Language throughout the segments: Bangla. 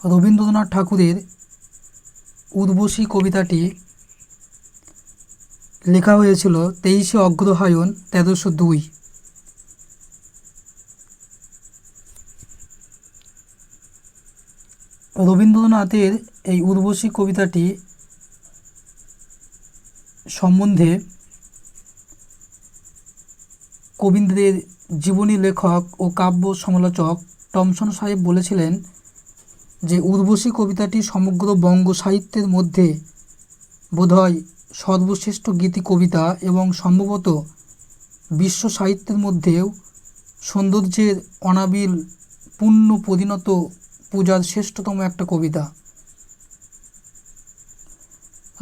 রবীন্দ্রনাথ ঠাকুরের উর্বশী কবিতাটি লেখা হয়েছিল 23শে অগ্রহায়ণ 1302। রবীন্দ্রনাথের এই উর্বশী কবিতাটি সম্বন্ধে কবীন্দ্রের জীবনী লেখক ও কাব্য সমালোচক টমসন সাহেব বলেছিলেন যে উর্বশী কবিতাটি সমগ্র বঙ্গ সাহিত্যের মধ্যে বোধহয় সর্বশ্রেষ্ঠ গীতি কবিতা এবং সম্ভবত বিশ্ব সাহিত্যের মধ্যেও সৌন্দর্যের অনাবিল পূর্ণ পরিণত পূজার শ্রেষ্ঠতম একটা কবিতা।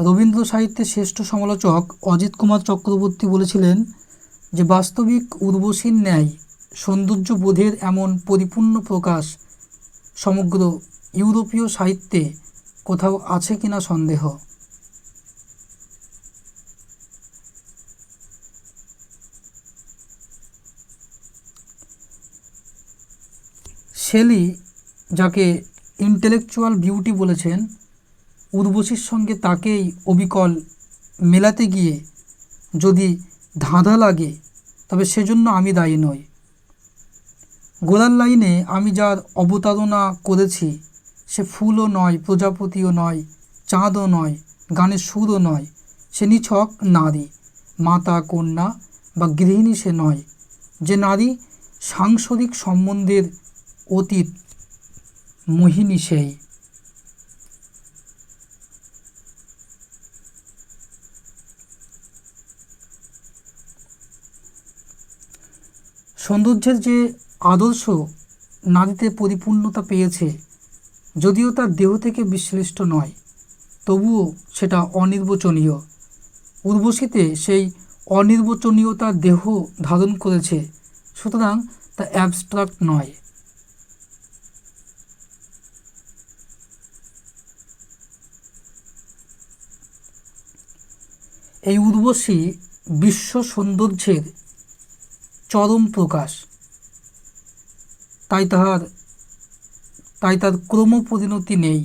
রবীন্দ্র সাহিত্যের শ্রেষ্ঠ সমালোচক অজিত কুমার চক্রবর্তী বলেছিলেন যে বাস্তবিক উর্বশীর ন্যায় সৌন্দর্য বোধের এমন পরিপূর্ণ প্রকাশ সমগ্র ইউরোপীয় সাহিত্যে কোথাও আছে কিনা সন্দেহ। শেলি যাকে ইন্টেলেকচুয়াল বিউটি বলেছেন, উর্বশীর সঙ্গে তাকেই অবিকল মেলাতে গিয়ে যদি ধাঁধা লাগে তবে সেজন্য আমি দায়ী নই। গোড়ার লাইনে আমি যার অবতারণা করেছি সে ফুলও নয়, প্রজাপতিও নয়, চাঁদও নয়, গানের সুরও নয়, সে নিছক নারী, মাতা, কন্যা বা গৃহিণী সে নয়, যে নারী সাংসারিক সম্বন্ধের অতীত মোহিনী সেই। সৌন্দর্যের যে আদর্শ নারীতে পরিপূর্ণতা পেয়েছে, যদিও তার দেহ থেকে বিশ্লিষ্ট নয়, তবুও সেটা অনির্বচনীয়। উর্বশীতে সেই অনির্বচনীয়তা দেহ ধারণ করেছে, সুতরাং তা অ্যাবস্ট্রাক্ট নয়। এই উর্বশী বিশ্ব সৌন্দর্যের চরম প্রকাশ, তাই তার ক্রমপরিণতি নেই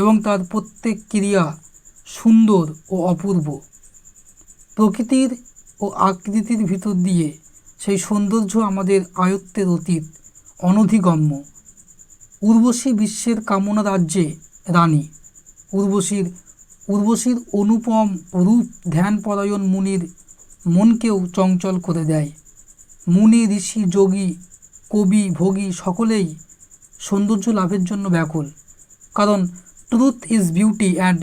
এবং তার প্রত্যেক ক্রিয়া সুন্দর ও অপূর্ব। প্রকৃতির ও আকৃতির ভিতর দিয়ে সেই সৌন্দর্য আমাদের আয়ত্তের অতীত, অনধিগম্য। উর্বশী বিশ্বের কামনা রাজ্যে রানী। উর্বশীর অনুপম রূপ ধ্যানপরায়ণ মুনির মনকেও চঞ্চল করে দেয়। মুনি, ঋষি, যোগী, কবি, ভোগী সকলেই সৌন্দর্য লাভের জন্য ব্যাকুল, কারণ truth is beauty and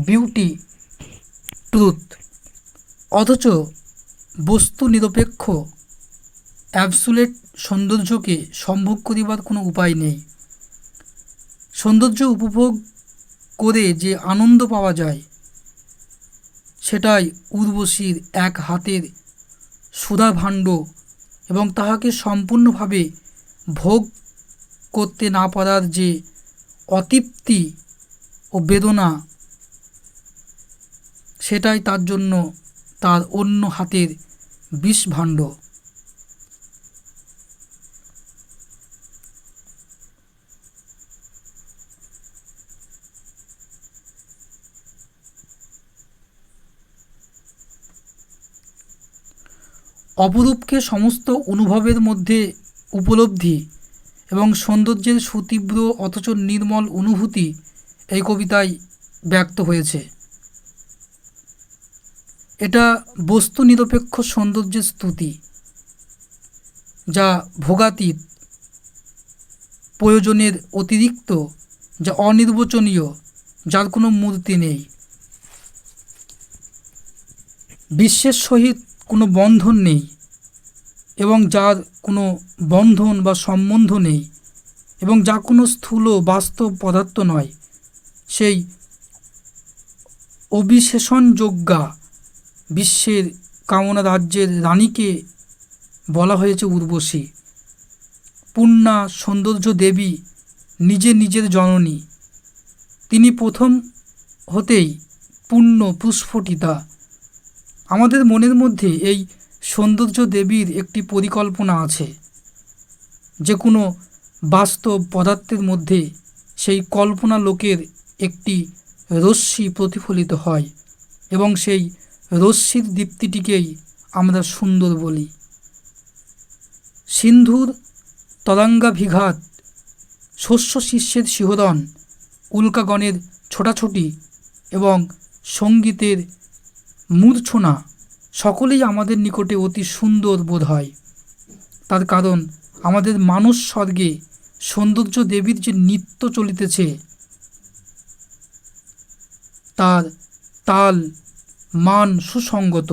beauty truth. অথচ বস্তু নিরপেক্ষ অ্যাবসুলেট সৌন্দর্যকে সম্ভোগ করিবার কোনো উপায় নেই। সৌন্দর্য উপভোগ করে যে আনন্দ পাওয়া যায় সেটাই উর্বশীর এক হাতের সুধাভাণ্ড, এবং তাহাকে সম্পূর্ণভাবে ভোগ করতে না পারার যে অতৃপ্তি ও বেদনা, সেটাই তার জন্য তার অন্য হাতের বিষভাণ্ড। অপরূপকে সমস্ত অনুভবের মধ্যে উপলব্ধি এবং সৌন্দর্যের সুতীব্র অথচ নির্মল অনুভূতি এই কবিতায় ব্যক্ত হয়েছে। এটা বস্তু নিরপেক্ষ সৌন্দর্যের স্তুতি, যা ভোগাতীত, প্রয়োজনের অতিরিক্ত, যা অনির্বচনীয়, যার কোনো মূর্তি নেই, বিশ্বের সহিত কোনো বন্ধন নেই এবং যার কোনো বন্ধন বা সম্বন্ধ নেই, এবং যা কোনো স্থূল বাস্তব পদার্থ নয়, সেই অবিশেষণযোগ্যা বিশ্বের কামনা রাজ্যের রানীকে বলা হয়েছে উর্বশী। পূর্ণা সৌন্দর্য দেবী নিজের জননী। তিনি প্রথম হতেই পূর্ণ প্রস্ফুটিতা। আমাদের মনের মধ্যে এই সৌন্দর্য দেবীর একটি পরিকল্পনা আছে, যে কোনো বাস্তব পদার্থের মধ্যে সেই কল্পনা লোকের একটি রশ্মি প্রতিফলিত হয় এবং সেই রশ্মির দীপ্তিটিকেই আমরা সুন্দর বলি। সিন্ধুর তরঙ্গাভিঘাত, শস্য শীর্ষের শিহরণ, উল্কাগণের ছোটাছুটি এবং সঙ্গীতের মূর্ছনা সকলেই আমাদের নিকটে অতি সুন্দর বোধ হয়। তার কারণ আমাদের মানস স্বর্গে সৌন্দর্য দেবীর যে নৃত্য চলিতেছে তার তাল মান সুসঙ্গত,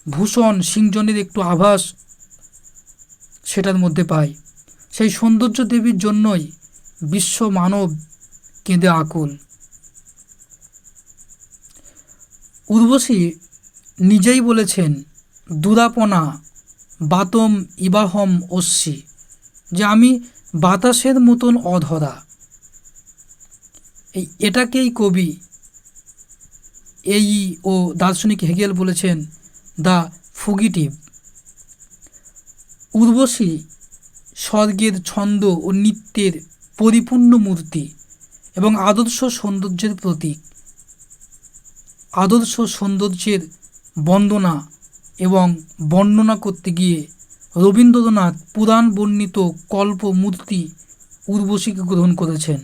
ভূষণ সিংজনের একটু আভাস সেটার মধ্যে পাই। সেই সৌন্দর্য দেবীর জন্যই বিশ্ব মানব কেঁদে আকুল। উর্বশী নিজেই বলেছেন, দুরাপনা বাতম ইবাহম অস্যি, যে আমি বাতাসের মতন অধরা। এটাকেই কবি ও দার্শনিক হেগেল বলেছেন দ্য ফুগিটিভ। উর্বশী স্বর্গের ছন্দ ও নৃত্যের পরিপূর্ণ মূর্তি এবং আদর্শ সৌন্দর্যের প্রতীক। আদর্শ সৌন্দর্যের বন্দনা এবং বর্ণনা করতে গিয়ে রবীন্দ্রনাথ পুরাণ বর্ণিত কল্প মূর্তি উর্বশীকে গ্রহণ করেছেন।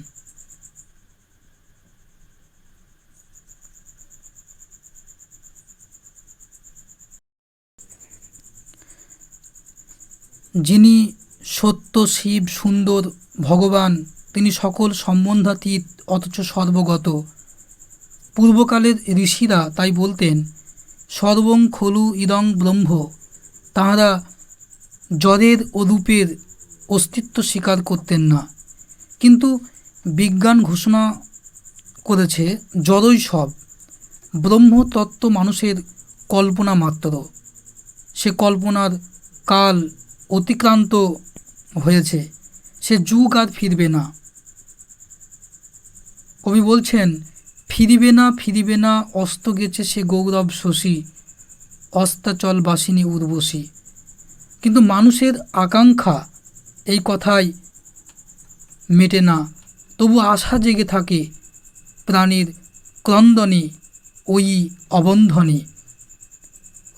যিনি সত্য শিব সুন্দর ভগবান, তিনি সকল সম্বন্ধাতীত অথচ সর্বগত। পূর্বকালের ঋষিরা তাই বলতেন, সর্বং খলু ইদং ব্রহ্ম। তাঁরা জড়ের ও রূপের অস্তিত্ব স্বীকার করতেন না, কিন্তু বিজ্ঞান ঘোষণা করেছে জড়ই সব। ব্রহ্মতত্ত্ব মানুষের কল্পনা মাত্র। সে কল্পনার কাল অতিক্রান্ত হয়েছে, সে যুগ আর ফিরবে না। কবি বলছেন, ফিরিবে না ফিরিবে না, অস্ত গেছে সে গৌরব শশী, অস্তাচল বাসিনী উর্বশী। কিন্তু মানুষের আকাঙ্ক্ষা এই কথায় মেটে না, তবু আশা জেগে থাকে প্রাণীর ক্রন্দনে ওই অবন্ধনে।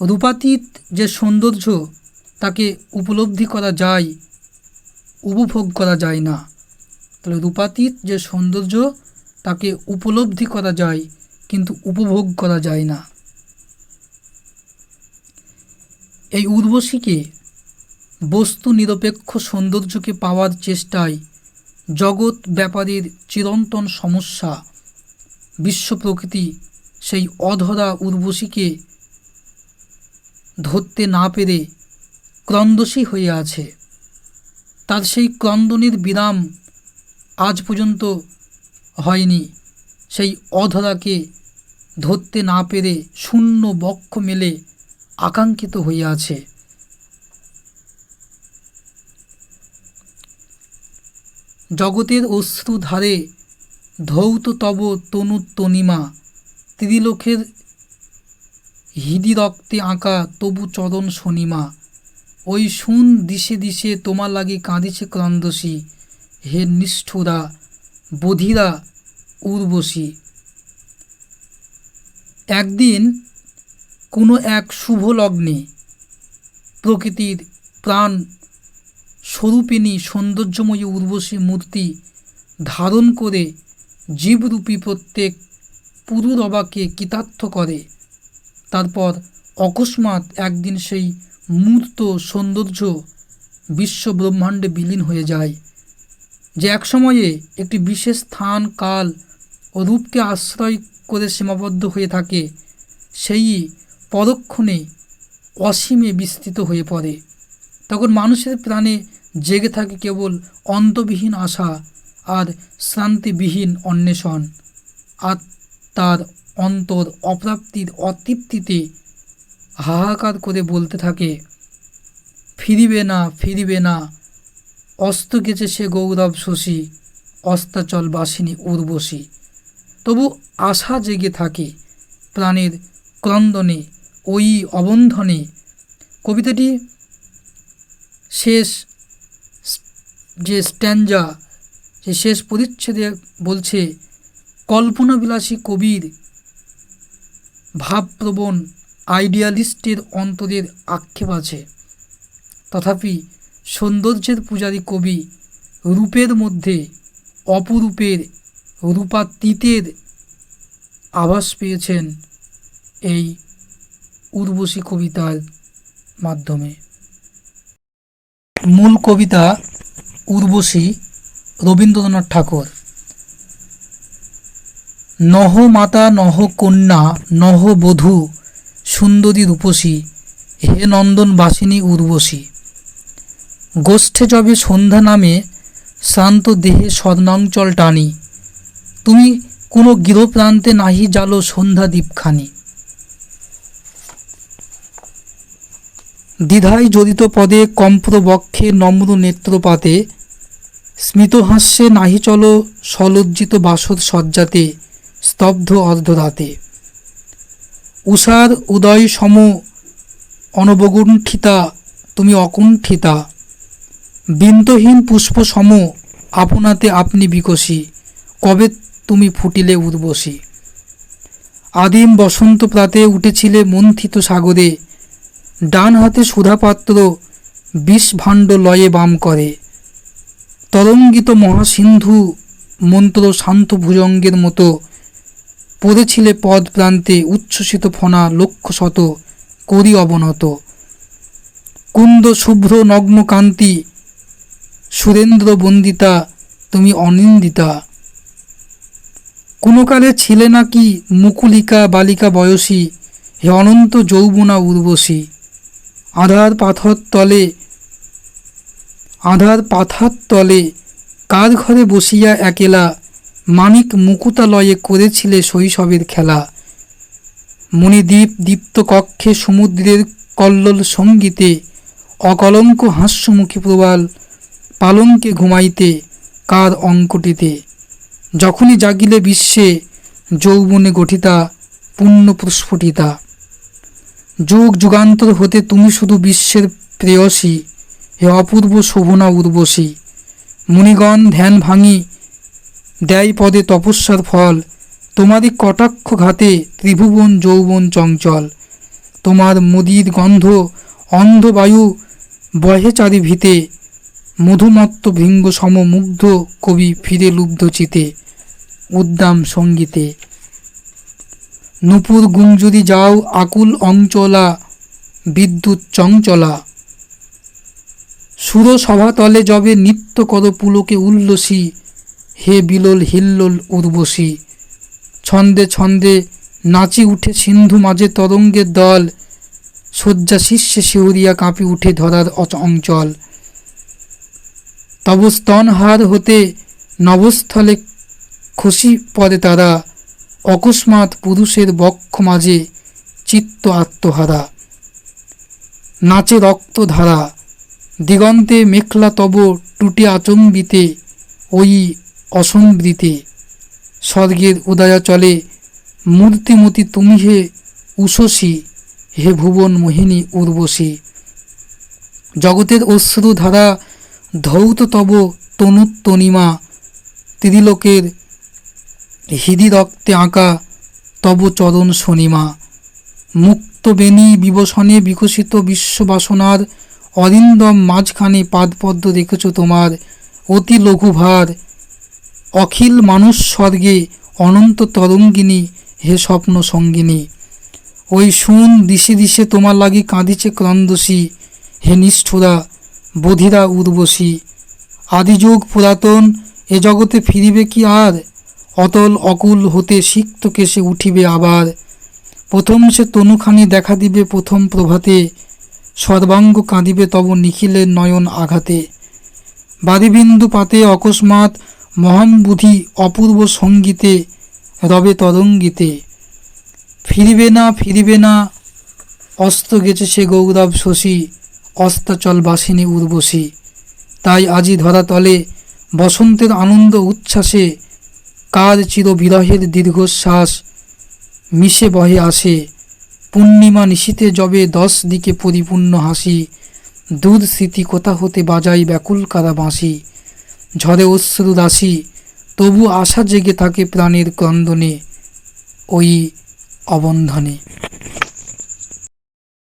রূপাতীত যে সৌন্দর্য তাকে উপলব্ধি করা যায়, উপভোগ করা যায় না। তাহলে রূপাতীত যে সৌন্দর্য তাকে উপলব্ধি করা যায় কিন্তু উপভোগ করা যায় না। এই উর্বশীকে বস্তু নিরপেক্ষ সৌন্দর্যকে পাওয়ার চেষ্টায় জগৎ ব্যাপারের চিরন্তন সমস্যা। বিশ্ব প্রকৃতি সেই অধরা উর্বশীকে ধরতে না পেরে ক্রন্দশী হয়ে আছে। তার সেই ক্রন্দনের বিরাম আজ পর্যন্ত হয়নি। সেই অধরাকে ধরতে না পেরে শূন্য বক্ষ মেলে আকাঙ্ক্ষিত হয়ে আছে। জগতের অশ্রু ধারে ধৌত তব তনু তনিমা, ত্রিলোকের হৃদি রক্তে আঁকা তবু চরণ শনিমা। ওই শুন দিশে দিশে তোমার লাগে কাঁদিছে ক্রন্দসী, হে নিষ্ঠুরা বধিরা উর্বশী। একদিন কোনো এক শুভ লগ্নে প্রকৃতির প্রাণ স্বরূপিণী সৌন্দর্যময়ী উর্বশী মূর্তি ধারণ করে জীবরূপী প্রত্যেক পুরুরবাকে কৃতার্থ করে। তারপর অকস্মাৎ একদিন সেই মূর্ত সৌন্দর্য বিশ্ব ব্রহ্মাণ্ডে বিলীন হয়ে যায়। যে একসময়ে একটি বিশেষ স্থান কাল ও রূপকে আশ্রয় করে সীমাবদ্ধ হয়ে থাকে, সেই পরক্ষণে অসীমে বিস্তৃত হয়ে পড়ে। তখন মানুষের প্রাণে জেগে থাকে কেবল অন্তবিহীন আশা আর শ্রান্তিবিহীন অন্বেষণ। আর তার অন্তর অপ্রাপ্তির অতৃপ্তিতে হাহাকার করে বলতে থাকে, ফিরিবে না ফিরিবে না, অস্ত গেছে সে গৌরব শশী, অস্তাচল বাসিনী উর্বশী। তবু আশা জেগে থাকে প্রাণের ক্রন্দনে ওই অবন্ধনে। কবিতাটি শেষ যে স্ট্যাঞ্জা, যে এই শেষ পরিচ্ছেদে বলছে, কল্পনাবিলাসী কবির ভাবপ্রবণ আইডিয়ালিস্টের অন্তরের আক্ষেপ আছে, তথাপি সৌন্দর্যের পূজারী কবি রূপের মধ্যে অপরূপের রূপাতীতের আভাস পেয়েছেন এই উর্বশী কবিতার মাধ্যমে। মূল কবিতা উর্বশী, রবীন্দ্রনাথ ঠাকুর। নহ মাতা নহ কন্যা নহ বধূ সুন্দরী রূপসী, হে নন্দন বাসিনী উর্বশী। গোষ্ঠে যবে সন্ধ্যা নামে শ্রান্ত দেহে স্বর্ণাঞ্চল টানি, তুমি কোনো গৃহপ্রান্তে নাহি জালো সন্ধ্যা দ্বীপখানি। দ্বিধায় জড়িত পদে কম্প্র বক্ষে নম্র নেত্রপাতে, স্মিতহাস্যে নাহি চলো সলজ্জিত বাসর সজ্জাতে, স্তব্ধ অর্ধরাতে। উষার উদয় সম অনবগুণ্ঠিতা, তুমি অকুণ্ঠিতা। বিন্দুহীন পুষ্প সম আপনাতে আপনি বিকশী, কবে তুমি ফুটিলে উর্বশী। আদিম বসন্ত প্রাতে উঠেছিলে মন্থিত সাগরে, ডান হাতে সুধাপাত্র বিষভাণ্ড লয়ে বাম করে। তরঙ্গিত মহাসিন্ধু মন্ত্র শান্ত ভুজঙ্গের মতো, পড়েছিলে পদ প্রান্তে উচ্ছ্বসিত ফণা লক্ষ শত করি অবনত। কুন্দ শুভ্র নগ্ন কান্তি সুরেন্দ্র বন্দিতা, তুমি অনিন্দিতা। কোনকালে ছিলে নাকি মুকুলিকা বালিকা বয়সী, হে অনন্ত যৌবনা উর্বশী। আধার পাথার তলে কার ঘরে বসিয়া একেলা, মানিক মুকুতালয়ে করেছিলে শৈশবের খেলা। মণিদ্বীপ দীপ্ত কক্ষে সমুদ্রের কল্লোল সঙ্গীতে, অকলঙ্ক হাস্যমুখী প্রবাল পালঙ্কে ঘুমাইতে কার অঙ্কটিতে। যখনই জাগিলে বিশ্বে যৌবনে গঠিতা পুণ্য প্রস্ফুটিতা। যুগ যুগান্তর হতে তুমি শুধু বিশ্বের প্রেয়সী, হে অপূর্ব শোভনা উর্বশী। মুনিগণ ধ্যান ভাঙি দেয় পদে তপস্যার ফল, তোমারই কটাক্ষ ঘাতে ত্রিভুবন যৌবন চঞ্চল। তোমার মুদির গন্ধ অন্ধ বায়ু বহে চারিভিতে, মধুমত্ত ভৃঙ্গ সম মুগ্ধ কবি ফিরে লুব্ধ চিতে। উদ্দাম সঙ্গীতে নূপুর গুঞ্জুরি যাও আকুল অঞ্চলা, বিদ্যুৎ চঞ্চলা। সুর সভাতলে যবে নিত্য কর পুলকে উল্লসী, হে বিলোল হিল্লোল উর্বশী। ছন্দে ছন্দে নাচি উঠে সিন্ধু মাঝে তরঙ্গের দল, শয্যা শীর্ষে শিহরিয়া কাঁপি উঠে ধরার অঞ্চল। তব স্তনহার হতে নবস্থলে খসি পড়ে তারা, অকস্মাৎ পুরুষের বক্ষ মাঝে চিত্ত আত্মহারা। নাচে রক্তধারা দিগন্তে মেখলা তব টুটে আচম্বিতে, ওই অসম্বৃতে। স্বর্গের উদয়াচলে মূর্তিমতি তুমি হে উষসী, হে ভুবন মোহিনী উর্বশী। জগতের অশ্রু ধারা ধৌত তব তনুত্তনিমা, ত্রিলোকের হৃদি রক্তে আঁকা তব চরণ শনিমা। মুক্ত বেণী বিবসনে বিকশিত বিশ্ববাসনার অরিন্দম মাঝখানে পাদপদ্ম রেখেছ তোমার অতি লঘুভার। অখিল মানুষ স্বর্গে অনন্ত তরঙ্গিনী, হে স্বপ্ন সঙ্গিনী। ওই শুন দিশে দিশে তোমার লাগি কাঁদিছে ক্রন্দসী, হে নিষ্ঠুরা বধিরা উর্বশী। আদিযুগ পুরাতন এ জগতে ফিরিবে কি আর, অতল অকুল হতে সিক্ত কেশে উঠিবে আবার। প্রথম সে তনুখানি দেখা দিবে প্রথম প্রভাতে, সর্বাঙ্গ কাঁদিবে তব নিখিলের নয়ন আঘাতে। বাদিবিন্দু পাতে অকস্মাৎ মহাম্বুধি অপূর্ব সঙ্গীতে, রবে তরঙ্গিতে। ফিরিবে না অস্ত গেছে সে গৌরব শশী, অস্তাচল বাসিনী উর্বশী। তাই আজি ধরাতলে বসন্তের আনন্দ উচ্ছ্বাসে, কার চির বিরহের দীর্ঘশ্বাস মিশে বহে আসে। পূর্ণিমা নিশীতে যবে 10 দিকে পরিপূর্ণ হাসি, দূর স্মৃতি কোথা হতে বাজাই ব্যাকুল কারা বাঁশি। ঝরে অশ্রু রাশি, তবু আশা জেগে থাকে প্রাণের ক্রন্দনে ওই অবন্ধনে।